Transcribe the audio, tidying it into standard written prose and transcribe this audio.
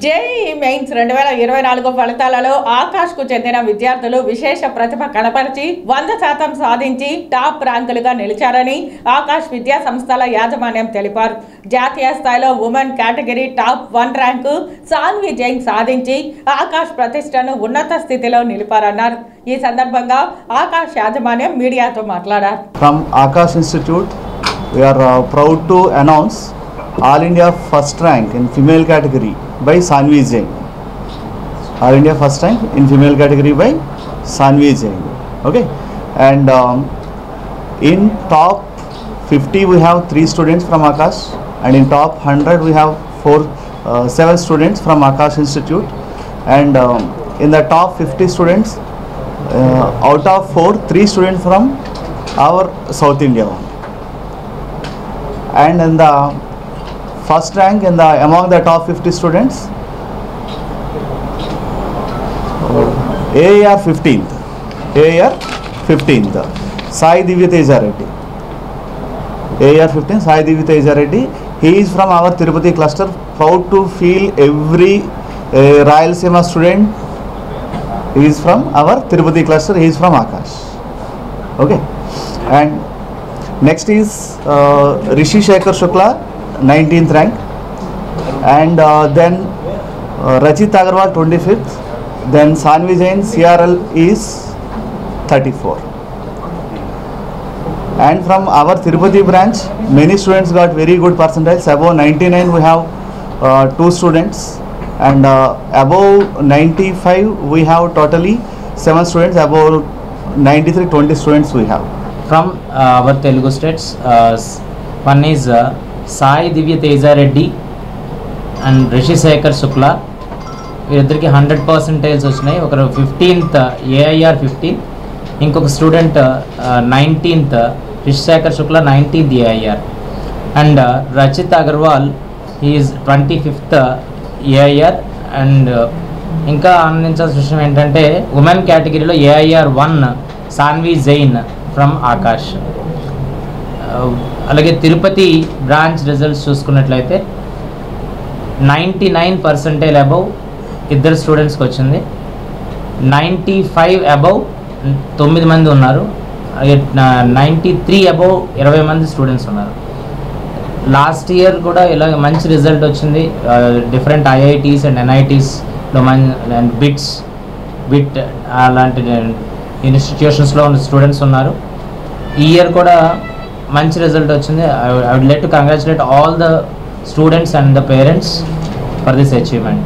JEE mains 2024 ఫలితాలలో ఆకాష్కు చెందిన విద్యార్థులు విశేష ప్రతిభ కనపరిచి 100% సాధించి టాప్ ర్యాంకులుగా నిలిచారని ఆకాష్ విద్యా సంస్థల యాజమాన్యం తెలిపారు. జాతీయ స్థాయిలో women category top 1 rank Sanvi Jain సాధించి ఆకాష్ ప్రతిష్టను ఉన్నత స్థితిలో నిలిపారన్నారు. ఈ సందర్భంగా ఆకాష్ యాజమాన్యం మీడియాతో మాట్లాడారు. From Akash Institute, we are proud to announce All India first rank in female category by Sanvi Jain. All India first rank in female category by Sanvi Jain. Okay, and in top 50 we have 3 students from Akash, and in top 100 we have 7 students from Akash Institute, and in the top 50 students, out of 3 students from our South India one. And in the first rank in the among the top 50 students, AAR 15th, Sai Divyateja Reddy. AAR 15th, Sai Divyateja Reddy. He is from our Tirupati cluster. Proud to feel every Rayalaseema student. He is from our Tirupati cluster. He is from Akash. Okay, and next is Rishi Shekhar Shukla, 19th rank, and then Rachit Agarwal 25th, then Sanvi Jain CRL is 34. And from our Tirupati branch, many students got very good percentage. Above 99 we have 2 students, and above 95 we have totally 7 students. Above 93, 20 students we have. From our Telugu states, one is Sai Divyateja Reddy and Rishi Shekhar Shukla. వీరిద్దరికి 100% వచ్చినాయి. ఒకరు 15th AIR 15, ఇంకొక student 19th Rishi Shekhar Shukla 19th AIR, and Rachit Agarwal is 25th AIR. And ఇంకా ఆనందించాల్సిన విషయం ఏంటంటే women కేటగిరీలో AIR 1 Sanvi Jain from Aakash. అలాగే Tirupati branch results చూసుకున్నట్లయితే 99% అబవ్ ఇద్దరు స్టూడెంట్స్కి వచ్చింది. 95 అబవ్ 9 మంది ఉన్నారు. 93 అబవ్ 20 మంది స్టూడెంట్స్ ఉన్నారు. లాస్ట్ ఇయర్ కూడా ఇలాగ మంచి రిజల్ట్ వచ్చింది. డిఫరెంట్ IITs అండ్ NITsలో అండ్ బిట్ అలాంటి ఇన్స్టిట్యూషన్స్లో ఉన్న స్టూడెంట్స్ ఉన్నారు. ఈ ఇయర్ కూడా మంచి రిజల్ట్ వచ్చింది. I would like to congratulate all the students and the parents for this achievement.